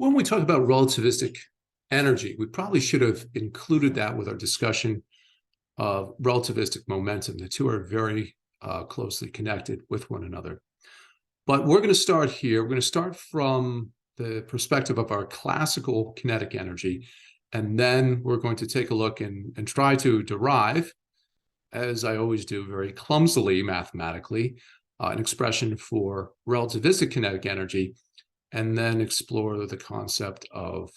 When we talk about relativistic energy, we probably should have included that with our discussion of relativistic momentum. The two are very closely connected with one another. But we're going to start here. We're going to start from the perspective of our classical kinetic energy, and then we're going to take a look and try to derive, as I always do very clumsily mathematically, an expression for relativistic kinetic energy, and then explore the concept of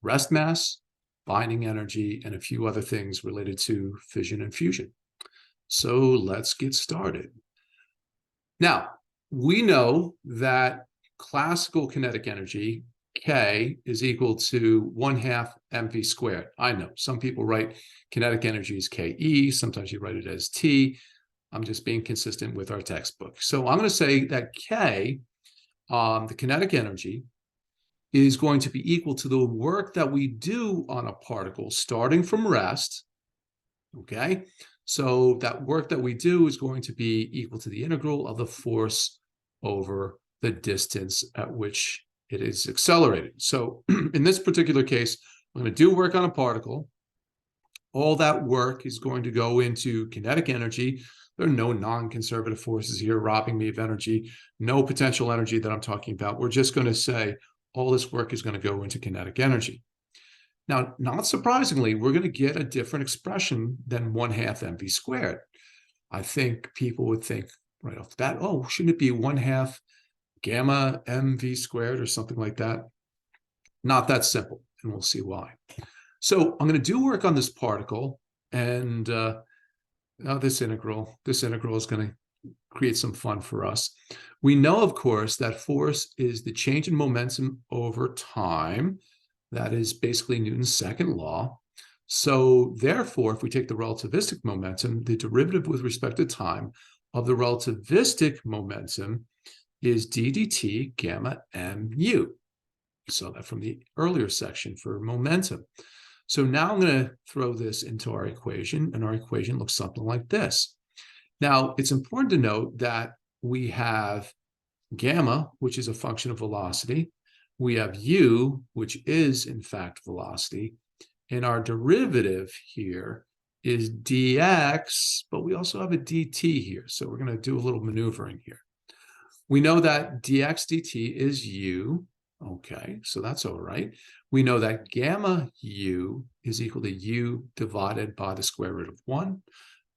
rest mass, binding energy, and a few other things related to fission and fusion. So let's get started. Now, we know that classical kinetic energy, K, is equal to 1/2 mv squared. I know some people write kinetic energy as Ke, sometimes you write it as T. I'm just being consistent with our textbook. So I'm going to say that K, the kinetic energy, is going to be equal to the work that we do on a particle starting from rest, okay? So that work that we do is going to be equal to the integral of the force over the distance at which it is accelerated. So in this particular case, I'm going to do work on a particle. All that work is going to go into kinetic energy. There are no non-conservative forces here robbing me of energy, no potential energy that I'm talking about. We're just going to say all this work is going to go into kinetic energy. Now, not surprisingly, we're going to get a different expression than 1/2 mv squared. I think people would think right off the bat, oh, shouldn't it be 1/2 gamma mv squared or something like that? Not that simple, and we'll see why. So I'm going to do work on this particle, and this integral is going to create some fun for us. We know, of course, that force is the change in momentum over time. That is basically Newton's second law. So therefore, if we take the relativistic momentum, the derivative with respect to time of the relativistic momentum is d dt gamma mu. So that from the earlier section for momentum. So now I'm going to throw this into our equation, and our equation looks something like this. Now, it's important to note that we have gamma, which is a function of velocity. We have u, which is, in fact, velocity. And our derivative here is dx, but we also have a dt here. So we're going to do a little maneuvering here. We know that dx dt is u. Okay, so that's all right. We know that gamma u is equal to u divided by the square root of 1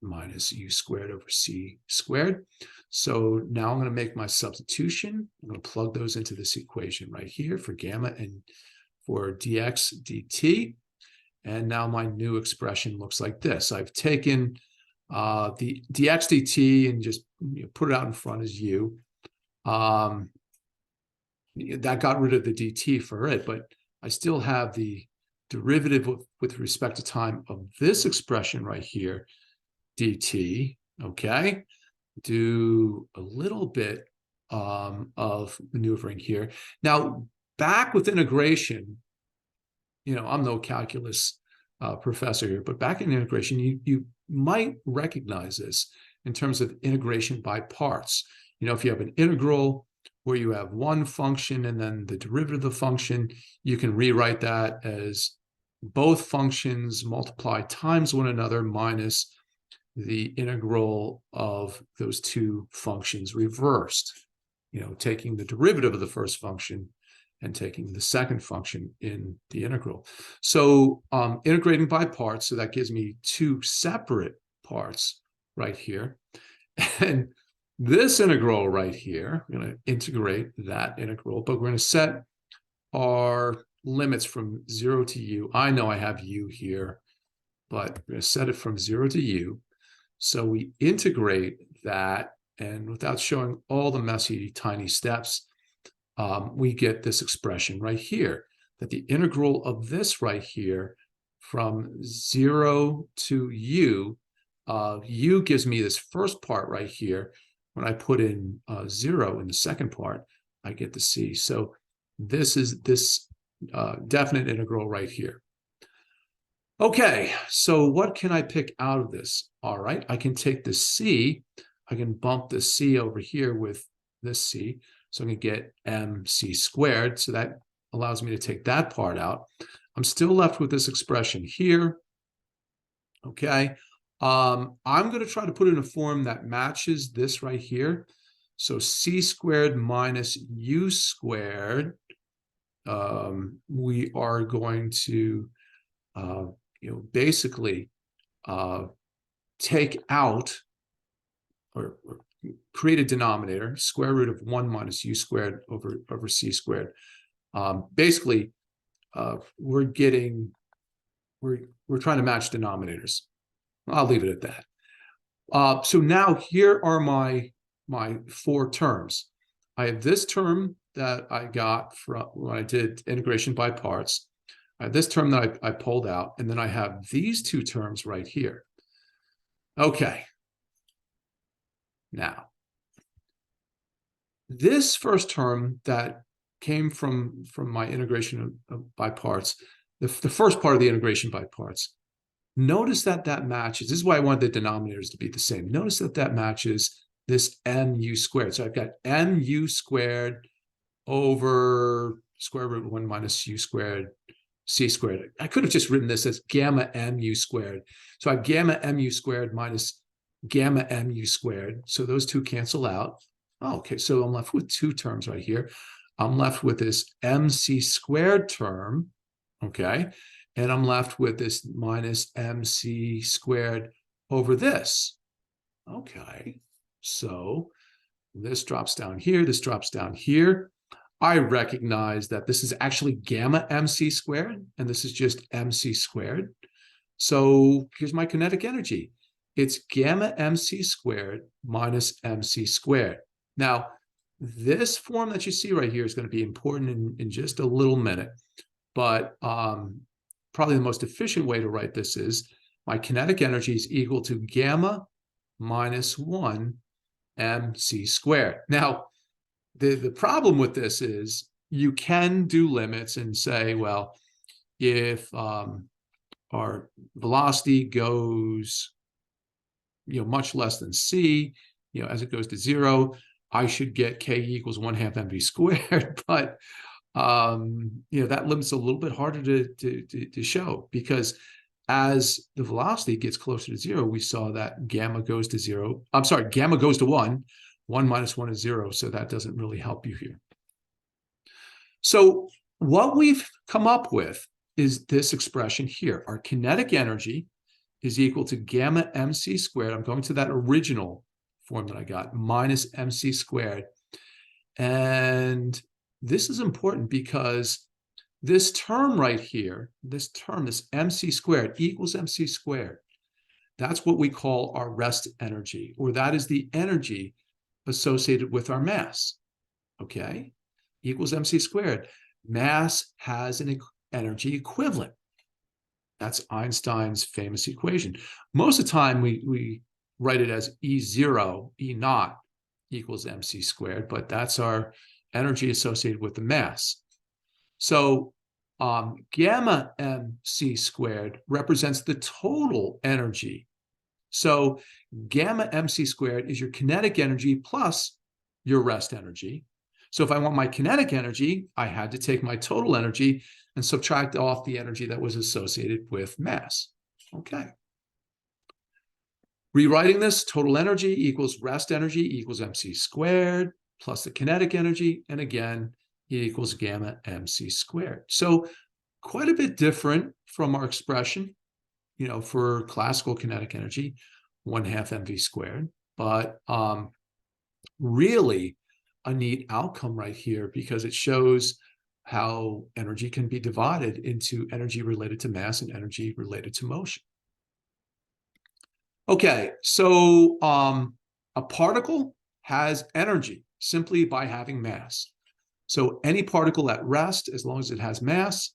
minus u squared over c squared. So now I'm going to make my substitution. I'm going to plug those into this equation right here for gamma and for dx dt. And now my new expression looks like this. I've taken the dx dt and just put it out in front as u. That got rid of the dt for it, but I still have the derivative with respect to time of this expression right here, dt, okay? Do a little bit of maneuvering here. Now, back with integration, I'm no calculus professor here, but back in integration, you might recognize this in terms of integration by parts. If you have an integral where you have one function and then the derivative of the function, you can rewrite that as both functions multiplied times one another minus the integral of those two functions reversed, taking the derivative of the first function and taking the second function in the integral. So integrating by parts, so that gives me two separate parts right here. And this integral right here, we're going to integrate that integral, but we're going to set our limits from 0 to u. I know I have u here, but we're going to set it from 0 to u. So we integrate that, and without showing all the messy, tiny steps, we get this expression right here, that the integral of this right here from 0 to u, u gives me this first part right here. When I put in 0 in the second part, I get the c. So this is this definite integral right here. Okay, so what can I pick out of this? All right, I can take the c, I can bump the c over here with this c, so I can get mc squared. So that allows me to take that part out. I'm still left with this expression here. Okay. I'm going to try to put it in a form that matches this right here. So c squared minus u squared. We are going to, basically take out or create a denominator, square root of 1 minus u squared over c squared. Basically, we're trying to match denominators. I'll leave it at that. So now here are my four terms. I have this term that I got from when I did integration by parts. I have this term that I pulled out, and then I have these two terms right here. Okay. Now, this first term that came from my integration by parts, the first part of the integration by parts, notice that matches. This is why I want the denominators to be the same. Notice that matches this mu squared. So I've got mu squared over square root 1 minus u squared c squared. I could have just written this as gamma mu squared. So I have gamma mu squared minus gamma mu squared. So those two cancel out. Oh, okay, so I'm left with two terms right here. I'm left with this mc squared term, okay? And I'm left with this minus mc squared over this. Okay, so this drops down here, this drops down here. I recognize that this is actually gamma mc squared, and this is just mc squared. So here's my kinetic energy. It's gamma mc squared minus mc squared. Now, this form that you see right here is going to be important in just a little minute, but probably the most efficient way to write this is my kinetic energy is equal to gamma minus 1 mc squared. Now, the problem with this is you can do limits and say, well, if our velocity goes, much less than c, as it goes to 0, I should get k equals 1/2 mv squared. But that limit's a little bit harder to show, because as the velocity gets closer to 0, we saw that gamma goes to 0. I'm sorry, gamma goes to 1. 1 minus 1 is 0, so that doesn't really help you here. So what we've come up with is this expression here. Our kinetic energy is equal to gamma mc squared. I'm going to that original form that I got, minus mc squared. And this is important because this term right here, this mc squared equals mc squared. That's what we call our rest energy, or that is the energy associated with our mass, okay? Equals mc squared. Mass has an energy equivalent. That's Einstein's famous equation. Most of the time, we write it as E0, E naught equals mc squared, but that's our energy associated with the mass. So gamma mc squared represents the total energy. So gamma mc squared is your kinetic energy plus your rest energy. So if I want my kinetic energy, I had to take my total energy and subtract off the energy that was associated with mass. Okay. Rewriting this, total energy equals rest energy equals mc squared plus the kinetic energy, and again, equals gamma mc squared. So quite a bit different from our expression, for classical kinetic energy, 1/2 mv squared, but really a neat outcome right here, because it shows how energy can be divided into energy related to mass and energy related to motion. Okay, so a particle has energy simply by having mass. So any particle at rest, as long as it has mass,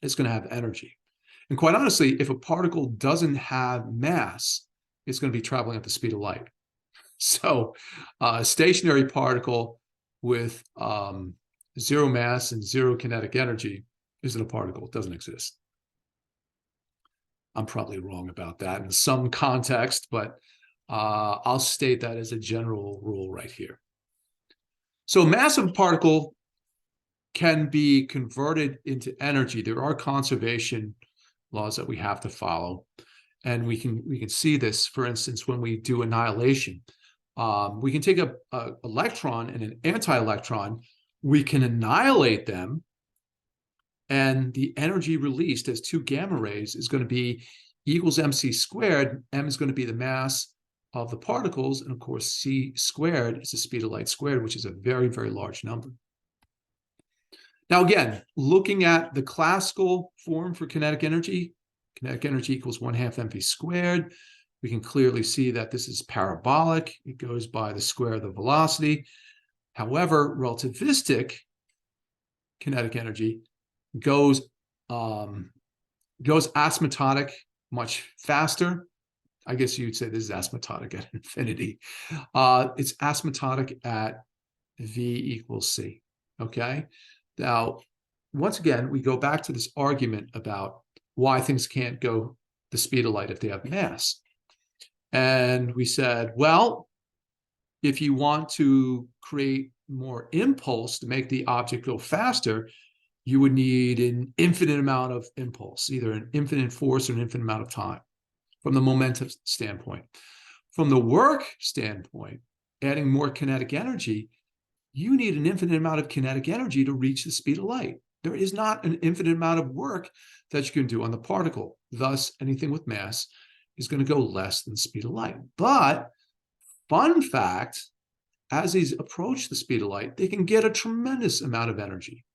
it's going to have energy. And quite honestly, if a particle doesn't have mass, it's going to be traveling at the speed of light. So a stationary particle with 0 mass and 0 kinetic energy isn't a particle. It doesn't exist. I'm probably wrong about that in some context, but I'll state that as a general rule right here. So mass of a particle can be converted into energy. There are conservation laws that we have to follow. And we can see this, for instance, when we do annihilation. We can take an electron and an anti-electron, we can annihilate them, and the energy released as 2 gamma rays is going to be equals mc squared. M is going to be the mass of the particles, and of course c squared is the speed of light squared, which is a very, very large number. Now again, looking at the classical form for kinetic energy equals 1/2 mv squared. We can clearly see that this is parabolic. It goes by the square of the velocity. However, relativistic kinetic energy goes asymptotic much faster. I guess you'd say this is asymptotic at infinity. It's asymptotic at v equals c. Okay. Now, once again, we go back to this argument about why things can't go the speed of light if they have mass. And we said, well, if you want to create more impulse to make the object go faster, you would need an infinite amount of impulse, either an infinite force or an infinite amount of time, from the momentum standpoint. From the work standpoint, adding more kinetic energy, you need an infinite amount of kinetic energy to reach the speed of light. There is not an infinite amount of work that you can do on the particle. Thus, anything with mass is going to go less than the speed of light. But, fun fact, as these approach the speed of light, they can get a tremendous amount of energy.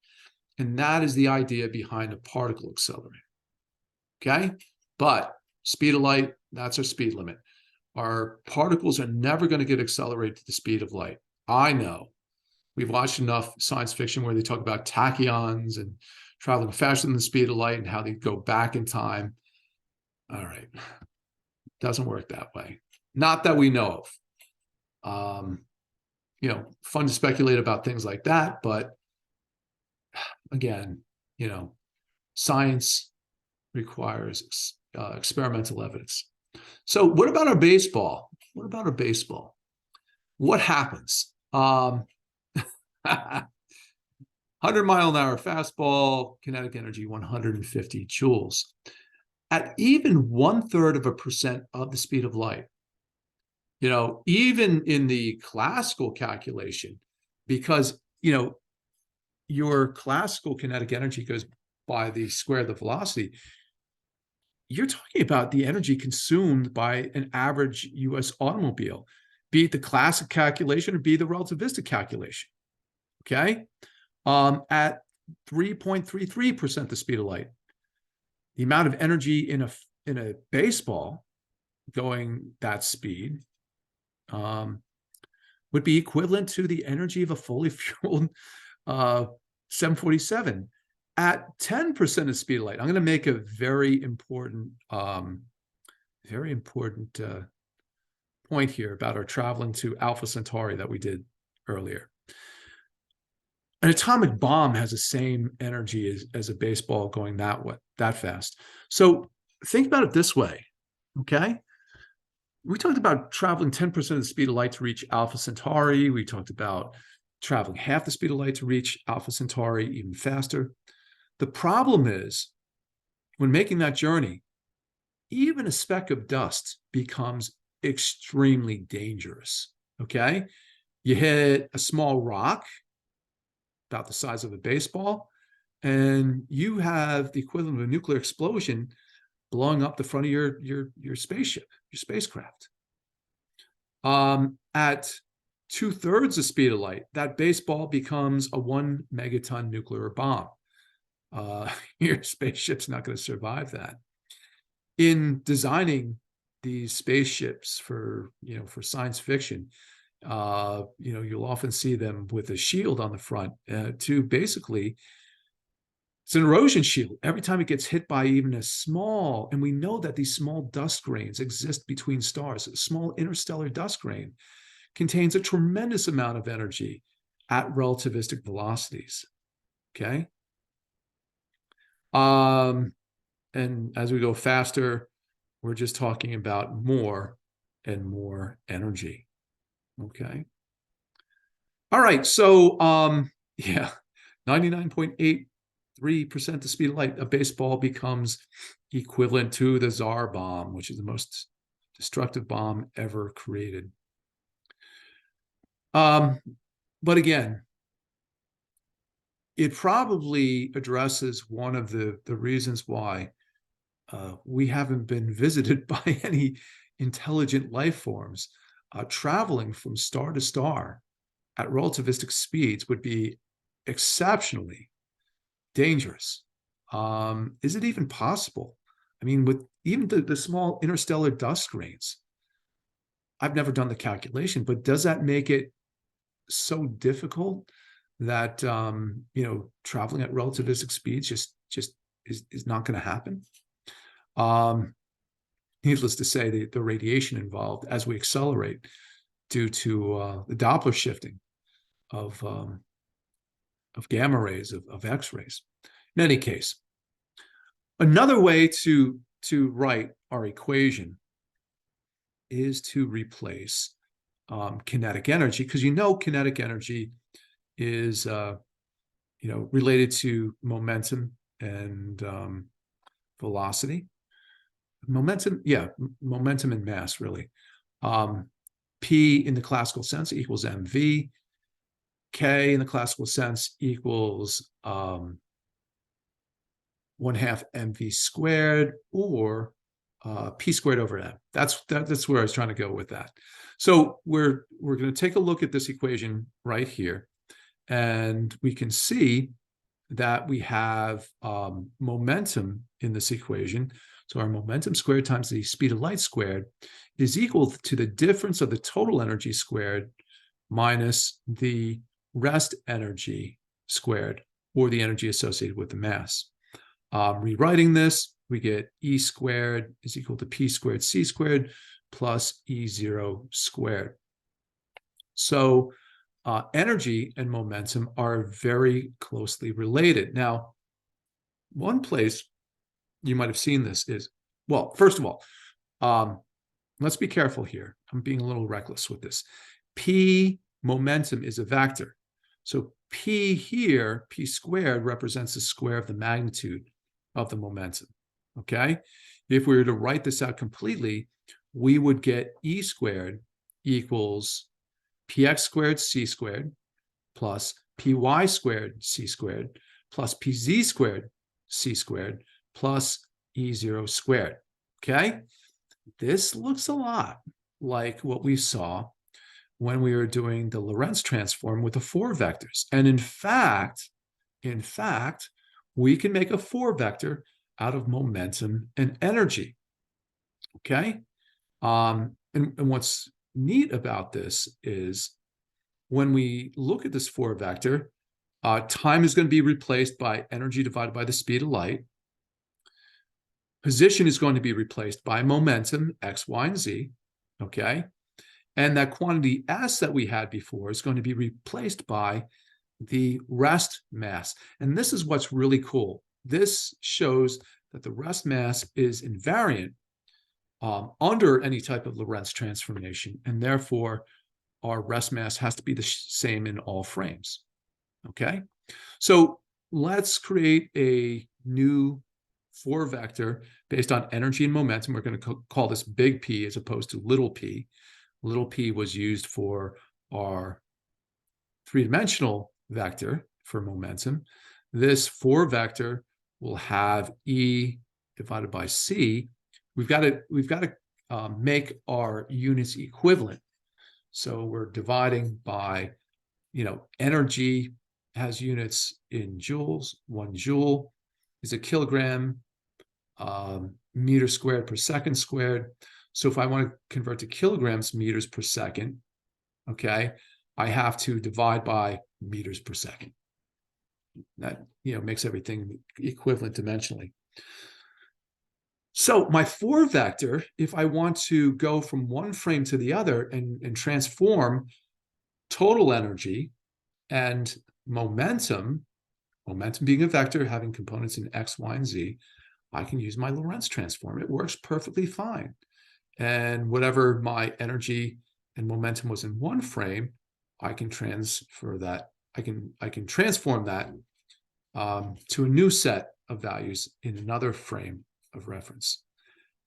And that is the idea behind a particle accelerator. Okay? But speed of light, that's our speed limit. Our particles are never going to get accelerated to the speed of light. I know. We've watched enough science fiction where they talk about tachyons and traveling faster than the speed of light and how they go back in time. All right. Doesn't work that way. Not that we know of. Fun to speculate about things like that, but again, science requires experimental evidence. So what about our baseball? What about our baseball? What happens? 100-mile-an-hour fastball, kinetic energy 150 joules. At even 1/3% of the speed of light, even in the classical calculation, because, your classical kinetic energy goes by the square of the velocity, you're talking about the energy consumed by an average US automobile, be it the classic calculation or be the relativistic calculation. Okay? At 3.33% the speed of light, the amount of energy in a baseball going that speed would be equivalent to the energy of a fully fueled 747 at 10% of speed of light. I'm going to make a very important point here about our traveling to Alpha Centauri that we did earlier. An atomic bomb has the same energy as a baseball going that fast. So think about it this way, okay? We talked about traveling 10% of the speed of light to reach Alpha Centauri. We talked about traveling half the speed of light to reach Alpha Centauri, even faster. The problem is, when making that journey, even a speck of dust becomes extremely dangerous, okay? You hit a small rock, about the size of a baseball, and you have the equivalent of a nuclear explosion blowing up the front of your spaceship, your spacecraft. At 2/3 the speed of light, that baseball becomes a 1 megaton nuclear bomb. Your spaceship's not going to survive that. In designing these spaceships for science fiction, you'll often see them with a shield on the front to basically, it's an erosion shield. Every time it gets hit by even a small, and we know that these small dust grains exist between stars, a small interstellar dust grain contains a tremendous amount of energy at relativistic velocities, okay? And as we go faster, we're just talking about more and more energy. Okay. All right. So, 99.83% the speed of light, a baseball becomes equivalent to the Tsar bomb, which is the most destructive bomb ever created. But again, it probably addresses one of the reasons why we haven't been visited by any intelligent life forms. Traveling from star to star at relativistic speeds would be exceptionally dangerous. Is it even possible? I mean, with even the small interstellar dust grains, I've never done the calculation, but does that make it so difficult that traveling at relativistic speeds just is not going to happen? Needless to say, the radiation involved as we accelerate due to the Doppler shifting of gamma rays, of X-rays. In any case, another way to write our equation is to replace kinetic energy, because kinetic energy is related to momentum and velocity. Momentum and mass, really. P in the classical sense equals mv. K in the classical sense equals 1/2 mv squared, or p squared over m. That's where I was trying to go with that. So we're going to take a look at this equation right here, and we can see that we have momentum in this equation. So our momentum squared times the speed of light squared is equal to the difference of the total energy squared minus the rest energy squared, or the energy associated with the mass. Rewriting this, we get E squared is equal to P squared C squared plus E0 squared. So energy and momentum are very closely related. Now, one place you might have seen this is, well, first of all, let's be careful here. I'm being a little reckless with this. P momentum is a vector. So P here, P squared, represents the square of the magnitude of the momentum, okay? If we were to write this out completely, we would get E squared equals px squared c squared plus py squared c squared plus pz squared c squared plus E0 squared, okay? This looks a lot like what we saw when we were doing the Lorentz transform with the 4 vectors. And in fact, we can make a 4 vector out of momentum and energy, okay? And what's neat about this is when we look at this 4 vector, time is going to be replaced by energy divided by the speed of light. Position is going to be replaced by momentum, x, y, and z, okay? And that quantity S that we had before is going to be replaced by the rest mass. And this is what's really cool. This shows that the rest mass is invariant under any type of Lorentz transformation, and therefore our rest mass has to be the same in all frames, okay? So let's create a new 4 vector based on energy and momentum. We're going to call this big P as opposed to little p. Little p was used for our 3-dimensional vector for momentum. This 4 vector will have E divided by C. We've got to make our units equivalent. So we're dividing by, energy has units in joules. 1 joule is a kilogram, meter squared per second squared. So if I want to convert to kilograms meters per second, okay, I have to divide by meters per second. That makes everything equivalent dimensionally. So my 4 vector, if I want to go from one frame to the other and transform total energy and momentum being a vector having components in x, y, and z, I can use my Lorentz transform. It works perfectly fine. And whatever my energy and momentum was in one frame, I can transfer that. I can transform that to a new set of values in another frame of reference.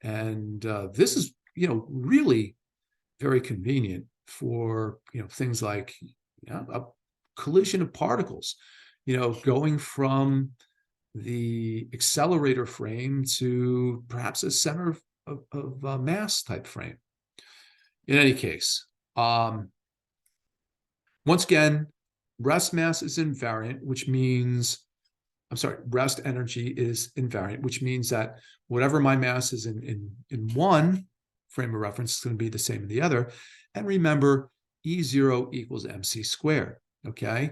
And this is, really very convenient for, things like a collision of particles, going from the accelerator frame to perhaps a center of mass type frame. In any case, once again, rest mass is invariant, which means, rest energy is invariant, which means that whatever my mass is in one frame of reference is going to be the same in the other. And remember, E0 equals mc squared, okay?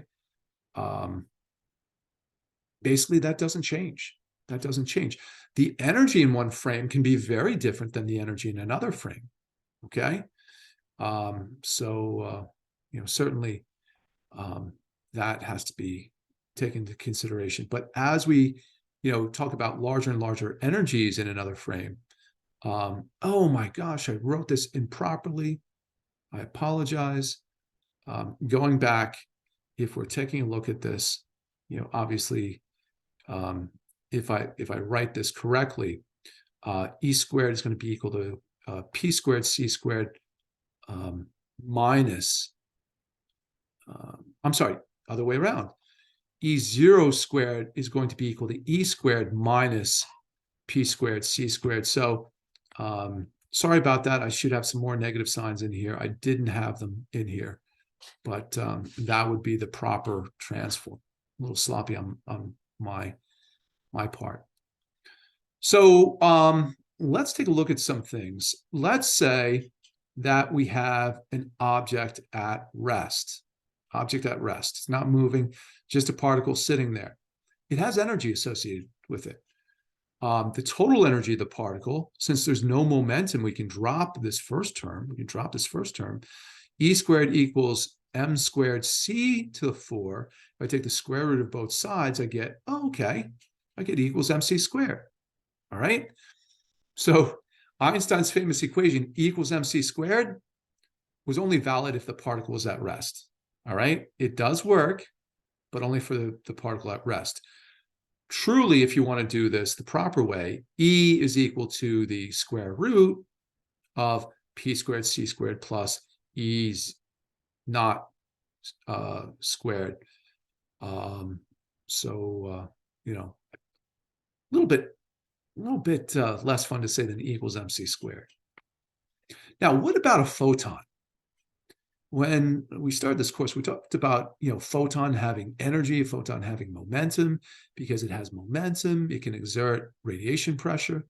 Basically, that doesn't change. That doesn't change. The energy in one frame can be very different than the energy in another frame, okay? Certainly that has to be taken into consideration. But as we, talk about larger and larger energies in another frame, oh my gosh, I wrote this improperly. I apologize. Going back, if we're taking a look at this, obviously, if I write this correctly, E squared is going to be equal to P squared C squared minus, other way around. E0 squared is going to be equal to E squared minus P squared C squared. So sorry about that. I should have some more negative signs in here. I didn't have them in here, but that would be the proper transform. A little sloppy on my part. So let's take a look at some things. Let's say that we have an object at rest. Object at rest. It's not moving, just a particle sitting there. It has energy associated with it. The total energy of the particle, since there's no momentum, we can drop this first term. E squared equals m squared c to the 4. If I take the square root of both sides, I get, I get E equals mc squared. All right? So Einstein's famous equation, E equals mc squared, was only valid if the particle was at rest. All right? It does work, but only for the particle at rest. Truly, if you want to do this the proper way, E is equal to the square root of P squared C squared plus E's not squared. A little bit less fun to say than E equals mc squared. Now, what about a photon? When we started this course, we talked about, photon having energy, a photon having momentum. Because it has momentum, it can exert radiation pressure.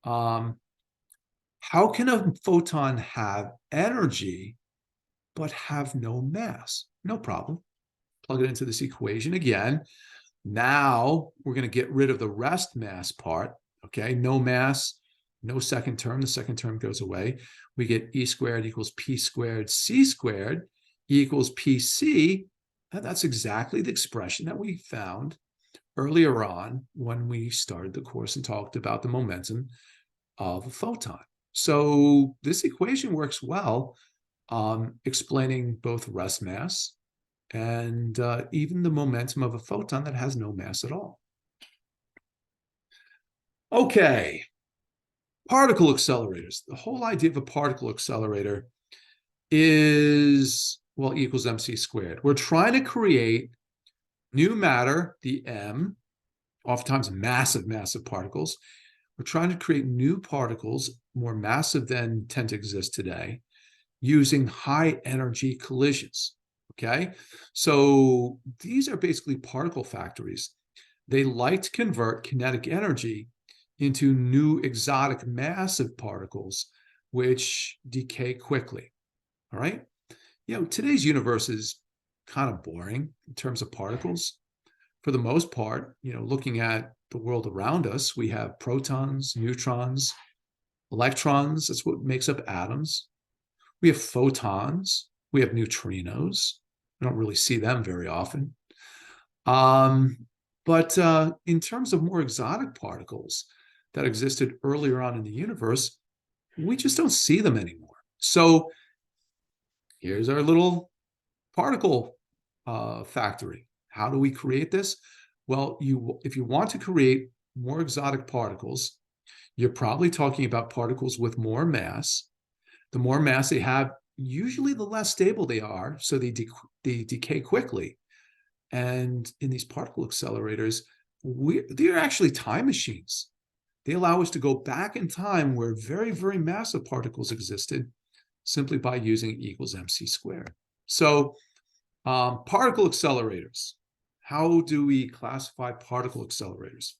How can a photon have energy but have no mass? No problem. Plug it into this equation again. Now we're going to get rid of the rest mass part. Okay, no mass, no second term. The second term goes away. We get E squared equals P squared C squared equals PC. And that's exactly the expression that we found earlier on when we started the course and talked about the momentum of a photon. So this equation works well, explaining both rest mass and even the momentum of a photon that has no mass at all. Okay. Particle accelerators. The whole idea of a particle accelerator is, equals mc squared. We're trying to create new matter, the M, oftentimes massive particles. We're trying to create new particles, more massive than tend to exist today, using high energy collisions, okay? So these are basically particle factories. They like to convert kinetic energy into new exotic massive particles, which decay quickly, all right? Today's universe is kind of boring in terms of particles. For the most part, looking at the world around us, we have protons, neutrons, electrons. That's what makes up atoms. We have photons. We have neutrinos. We don't really see them very often. But in terms of more exotic particles that existed earlier on in the universe, we just don't see them anymore. So here's our little particle factory. How do we create this? Well, if you want to create more exotic particles, you're probably talking about particles with more mass. The more mass they have, usually the less stable they are, so they decay quickly. And in these particle accelerators, they're actually time machines. They allow us to go back in time where very, very massive particles existed simply by using E equals mc squared. So particle accelerators. How do we classify particle accelerators?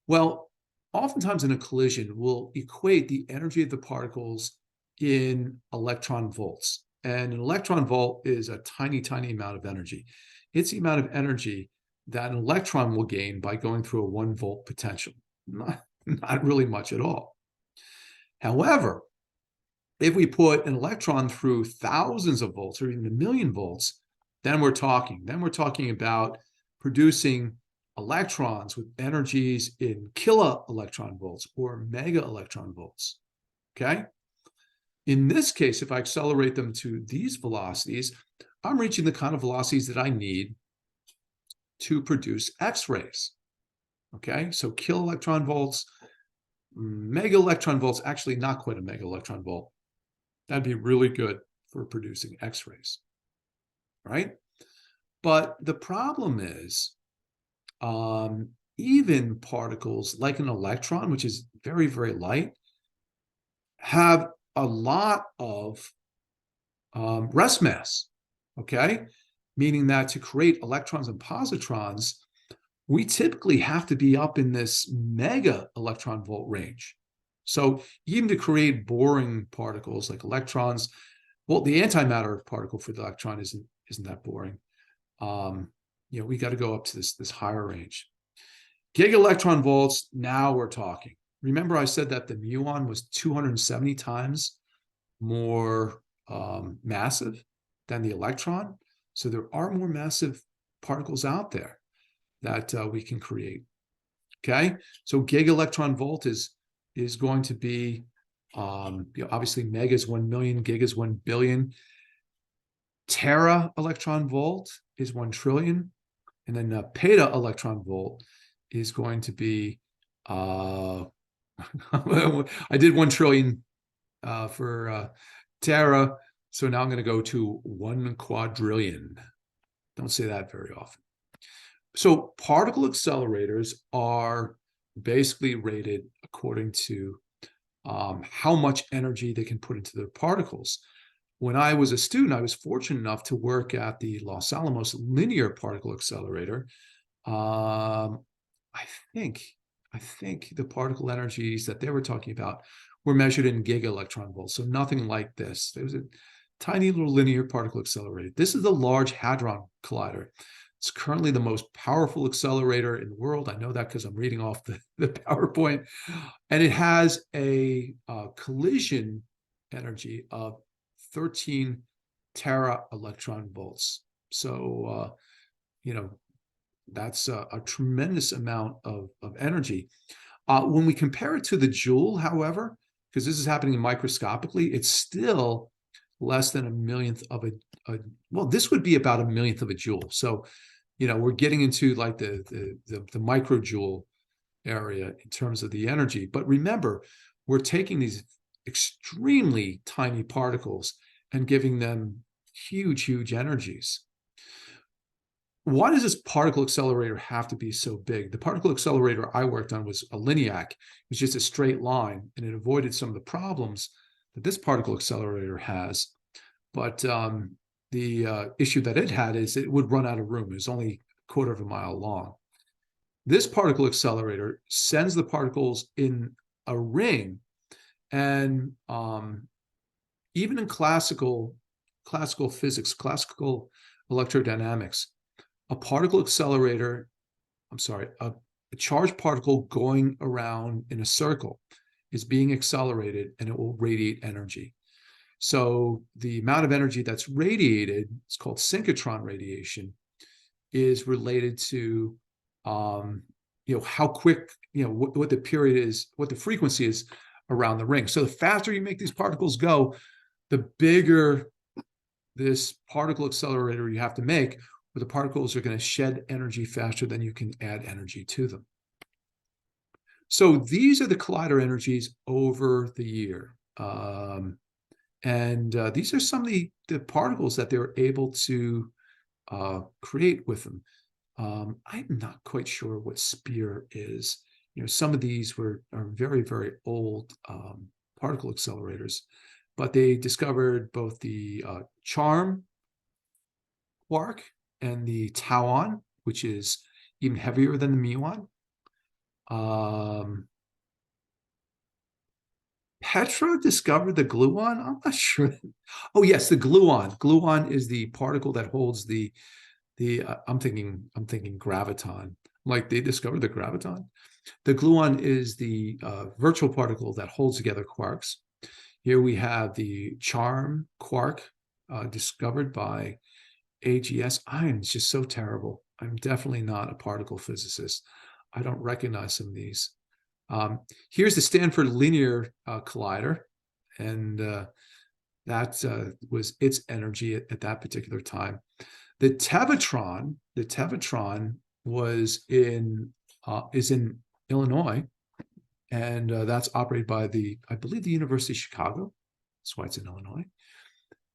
Well, oftentimes in a collision, we'll equate the energy of the particles in electron volts. And an electron volt is a tiny, tiny amount of energy. It's the amount of energy that an electron will gain by going through a 1 volt potential. Not really much at all. However, if we put an electron through thousands of volts or even 1,000,000 volts, then we're talking about producing electrons with energies in kilo-electron volts or mega-electron volts, okay? In this case, if I accelerate them to these velocities, I'm reaching the kind of velocities that I need to produce X-rays, okay? So kilo-electron volts, mega-electron volts, actually not quite a mega-electron volt. That'd be really good for producing X-rays, right? But the problem is, even particles like an electron, which is very, very light, have a lot of rest mass, okay? Meaning that to create electrons and positrons, we typically have to be up in this mega electron volt range. So even to create boring particles like electrons, well, the antimatter particle for the electron isn't that boring. We got to go up to this higher range. Giga-electron volts, now we're talking. Remember I said that the muon was 270 times more massive than the electron? So there are more massive particles out there that we can create, okay? So giga-electron volt is going to be, obviously mega is 1 million, giga is 1 billion. Tera-electron volt is 1 trillion. And then peta-electron volt is going to be, I did 1 trillion for tera, so now I'm going to go to 1 quadrillion. Don't say that very often. So particle accelerators are basically rated according to how much energy they can put into their particles. When I was a student, I was fortunate enough to work at the Los Alamos Linear Particle Accelerator. I think the particle energies that they were talking about were measured in giga-electron volts, so nothing like this. There was a tiny little linear particle accelerator. This is the Large Hadron Collider. It's currently the most powerful accelerator in the world. I know that because I'm reading off the PowerPoint. And it has a collision energy of 13 tera-electron volts. So, that's a tremendous amount of energy. When we compare it to the joule, however, because this is happening microscopically, it's still less than 1/1000th of well, this would be about 1/1000th of a joule. So, we're getting into like the microjoule area in terms of the energy. But remember, we're taking these extremely tiny particles and giving them huge, huge energies. Why does this particle accelerator have to be so big? The particle accelerator I worked on was a LINIAC. It was just a straight line, and it avoided some of the problems that this particle accelerator has. But the issue that it had is it would run out of room. It was only a 1/4 of a mile long. This particle accelerator sends the particles in a ring, and even in classical physics, classical electrodynamics, a particle accelerator, a charged particle going around in a circle is being accelerated, and it will radiate energy. So the amount of energy that's radiated, it's called synchrotron radiation, is related to how quick, what the period is, what the frequency is around the ring. So the faster you make these particles go, the bigger this particle accelerator you have to make, where the particles are going to shed energy faster than you can add energy to them. So these are the collider energies over the year. These are some of the particles that they were able to create with them. I'm not quite sure what SPEAR is. Some of these are very, very old particle accelerators, but they discovered both the charm quark and the tauon, which is even heavier than the muon. Petra discovered the gluon. I'm not sure. Oh yes, the gluon. Gluon is the particle that holds the I'm thinking graviton. Like they discovered the graviton. The gluon is the virtual particle that holds together quarks. Here we have the charm quark discovered by AGS. I'm just so terrible. I'm definitely not a particle physicist. I don't recognize some of these. Here's the Stanford Linear Collider, and that was its energy at that particular time. The Tevatron was is in Illinois, and that's operated by I believe the University of Chicago. That's why it's in Illinois.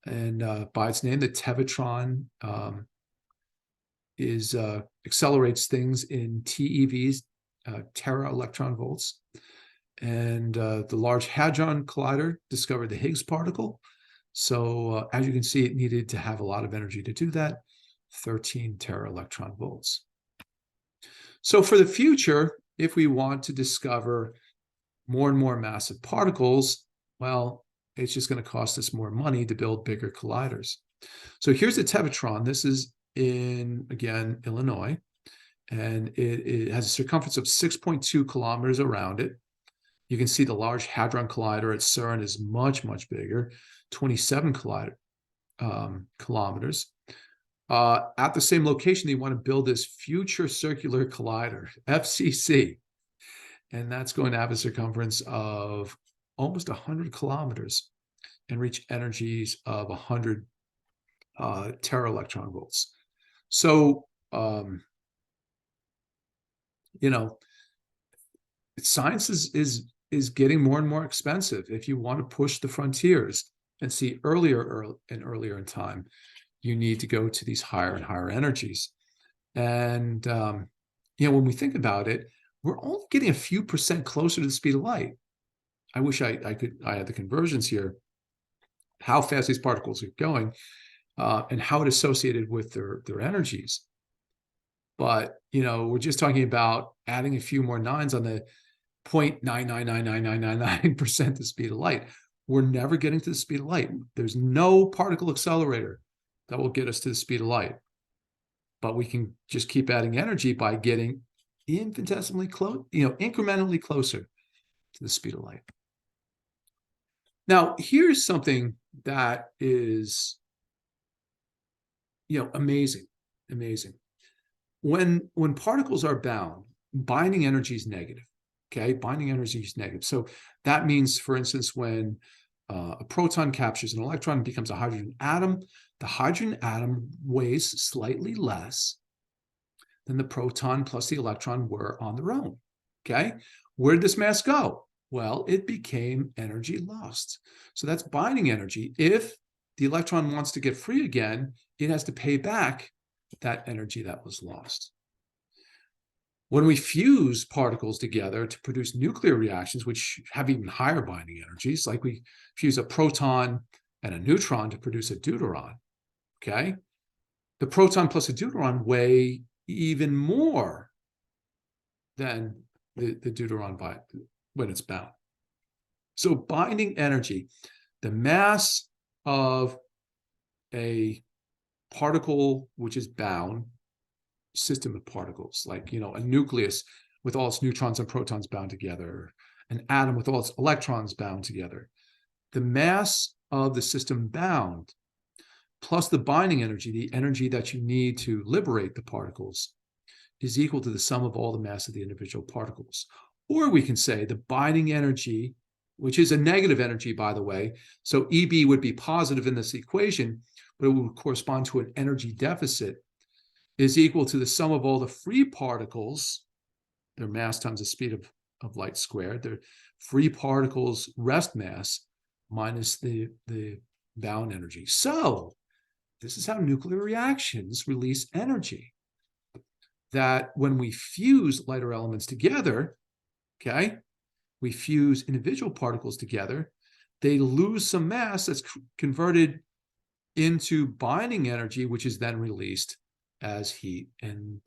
And by its name, the Tevatron accelerates things in TeVs, tera electron volts. And the Large Hadron Collider discovered the Higgs particle. So as you can see, it needed to have a lot of energy to do that, 13 tera electron volts. So for the future, if we want to discover more and more massive particles, well, it's just going to cost us more money to build bigger colliders. So here's the Tevatron. This is in, again, Illinois, and it has a circumference of 6.2 kilometers around it. You can see the Large Hadron Collider at CERN is much, much bigger, 27 kilometers. At the same location, they want to build this Future Circular Collider, FCC, and that's going to have a circumference of almost 100 kilometers and reach energies of 100 tera electron volts. So, science is getting more and more expensive. If you want to push the frontiers and see earlier in time, you need to go to these higher and higher energies. And when we think about it, we're only getting a few percent closer to the speed of light. I wish I had the conversions here, how fast these particles are going, and how it associated with their energies. But we're just talking about adding a few more nines on the 0.9999999% the speed of light. We're never getting to the speed of light. There's no particle accelerator that will get us to the speed of light. But we can just keep adding energy by getting infinitesimally close, incrementally closer to the speed of light. Now, here's something that is, amazing. When particles are bound, binding energy is negative. Okay, binding energy is negative. So that means, for instance, when a proton captures an electron and becomes a hydrogen atom, the hydrogen atom weighs slightly less than the proton plus the electron were on their own. Okay, where did this mass go? Well, it became energy lost. So that's binding energy. If the electron wants to get free again, it has to pay back that energy that was lost. When we fuse particles together to produce nuclear reactions, which have even higher binding energies, like we fuse a proton and a neutron to produce a deuteron, okay? The proton plus a deuteron weigh even more than the deuteron when it's bound. So binding energy, the mass of a particle which is bound, system of particles, like a nucleus with all its neutrons and protons bound together, an atom with all its electrons bound together. The mass of the system bound plus the binding energy, the energy that you need to liberate the particles, is equal to the sum of all the mass of the individual particles. Or we can say the binding energy, which is a negative energy, by the way, so EB would be positive in this equation, but it would correspond to an energy deficit. is equal to the sum of all the free particles, their mass times the speed of light squared, their free particles rest mass minus the bound energy. So this is how nuclear reactions release energy. That when we fuse lighter elements together, okay, we fuse individual particles together, they lose some mass that's converted into binding energy, which is then released as heat. And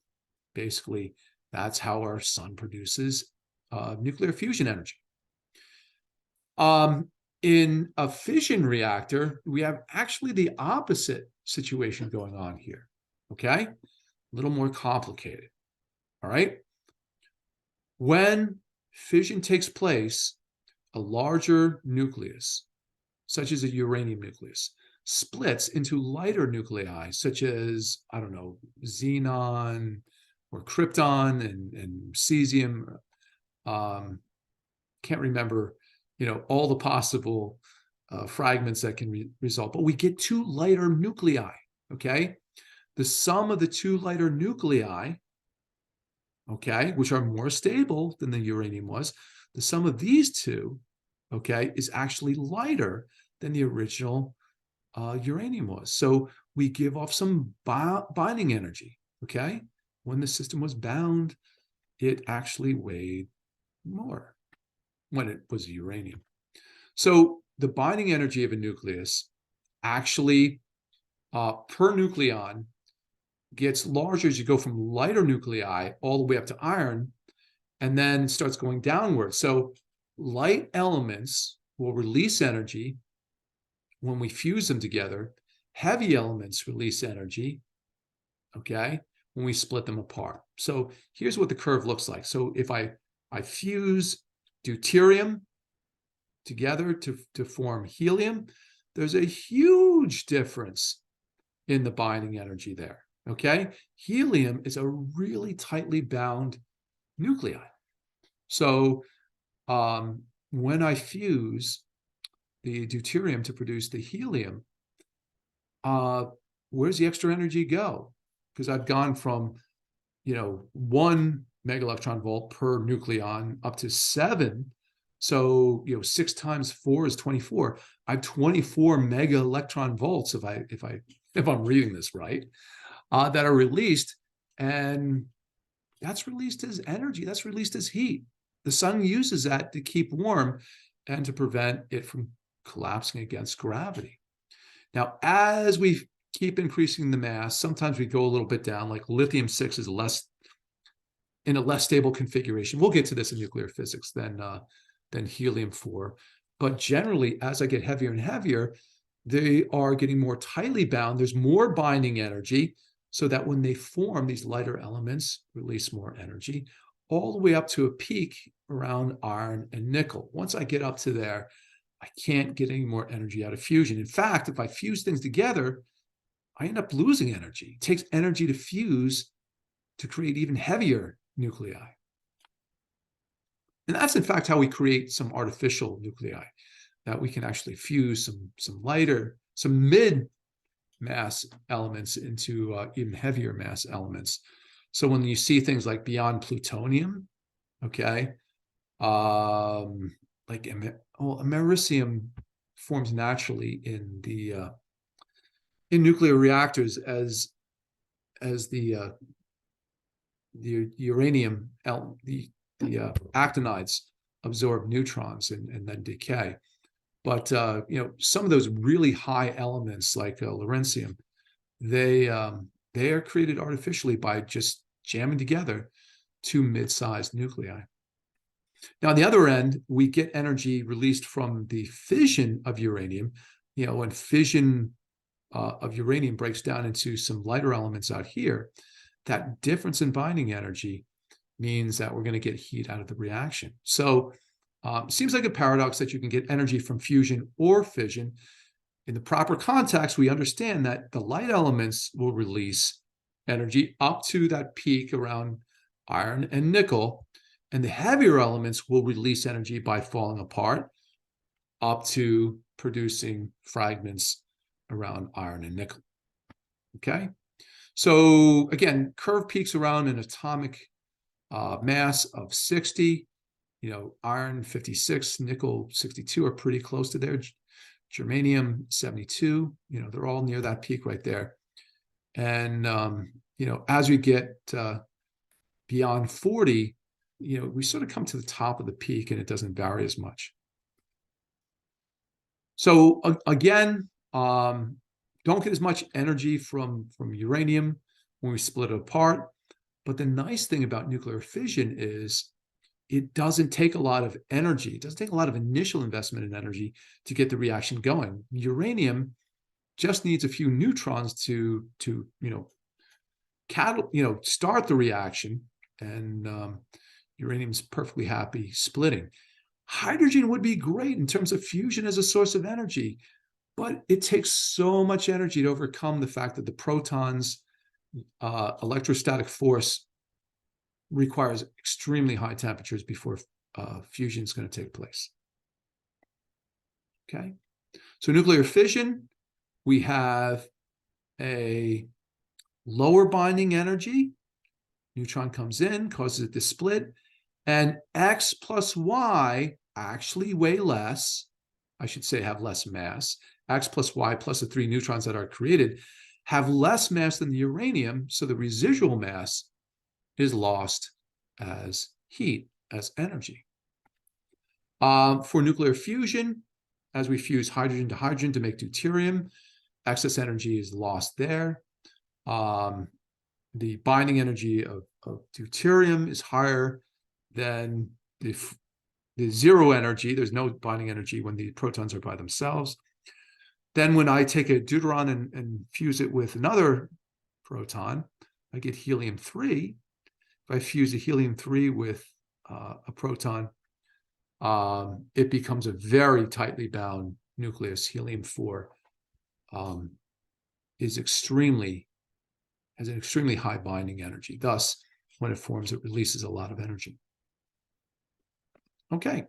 basically, that's how our sun produces nuclear fusion energy. In a fission reactor, we have actually the opposite situation going on here, okay? A little more complicated, all right? When fission takes place, a larger nucleus, such as a uranium nucleus, splits into lighter nuclei, such as, I don't know, xenon or krypton and cesium. Can't remember, all the possible fragments that can result, but we get two lighter nuclei, okay? The sum of the two lighter nuclei, okay, which are more stable than the uranium was, the sum of these two, okay, is actually lighter than the original uranium was. So we give off some binding energy, okay? When the system was bound, it actually weighed more when it was uranium. So the binding energy of a nucleus actually, per nucleon, gets larger as you go from lighter nuclei all the way up to iron, and then starts going downward. So light elements will release energy when we fuse them together. Heavy elements release energy, okay, when we split them apart. So here's what the curve looks like. So if I fuse deuterium together to form helium, there's a huge difference in the binding energy there, okay? Helium is a really tightly bound nuclei. So when I fuse the deuterium to produce the helium, where's the extra energy go? Because I've gone from, 1 megaelectron volt per nucleon up to 7. So 6 times 4 is 24. I have 24 mega electron volts if I'm reading this right, that are released, and that's released as energy. That's released as heat. The sun uses that to keep warm and to prevent it from collapsing against gravity. Now, as we keep increasing the mass, sometimes we go a little bit down, like lithium-6 is in a less stable configuration. We'll get to this in nuclear physics than helium-4. But generally, as I get heavier and heavier, they are getting more tightly bound. There's more binding energy, so that when they form, these lighter elements release more energy, all the way up to a peak around iron and nickel. Once I get up to there, I can't get any more energy out of fusion. In fact, if I fuse things together, I end up losing energy. It takes energy to fuse to create even heavier nuclei. And that's, in fact, how we create some artificial nuclei, that we can actually fuse some mid-mass elements into even heavier mass elements. So when you see things like beyond plutonium, okay, like americium forms naturally in nuclear reactors as the uranium, the actinides absorb neutrons and then decay. But some of those really high elements like LORENTZium, they are created artificially by just jamming together two mid-sized nuclei. Now, on the other end, we get energy released from the fission of uranium. When fission of uranium breaks down into some lighter elements out here, that difference in binding energy means that we're going to get heat out of the reaction. So it seems like a paradox that you can get energy from fusion or fission. In the proper context, we understand that the light elements will release energy up to that peak around iron and nickel, and the heavier elements will release energy by falling apart up to producing fragments around iron and nickel. Okay? So again, curve peaks around an atomic mass of 60. You know, iron 56, nickel 62 are pretty close to there. Germanium 72. You know, they're all near that peak right there. And you know, as we get beyond 40, you know, we sort of come to the top of the peak, and it doesn't vary as much. So again, don't get as much energy from uranium when we split it apart. But the nice thing about nuclear fission is it doesn't take a lot of energy. It doesn't take a lot of initial investment in energy to get the reaction going. Uranium just needs a few neutrons to start the reaction, and uranium's perfectly happy splitting. Hydrogen would be great in terms of fusion as a source of energy, but it takes so much energy to overcome the fact that the proton's electrostatic force requires extremely high temperatures before fusion is going to take place. Okay, so nuclear fission, we have a lower binding energy. Neutron comes in, causes it to split, and X plus Y actually weigh less. I should say have less mass. X plus Y plus the 3 neutrons that are created have less mass than the uranium, so the residual mass is lost as heat, as energy. For nuclear fusion, as we fuse hydrogen to hydrogen to make deuterium, excess energy is lost there. The binding energy of deuterium is higher than the zero energy. There's no binding energy when the protons are by themselves. Then when I take a deuteron and fuse it with another proton, I get helium-3. If I fuse a helium-3 with a proton, it becomes a very tightly bound nucleus. Helium-4 has an extremely high binding energy. Thus, when it forms, it releases a lot of energy. Okay.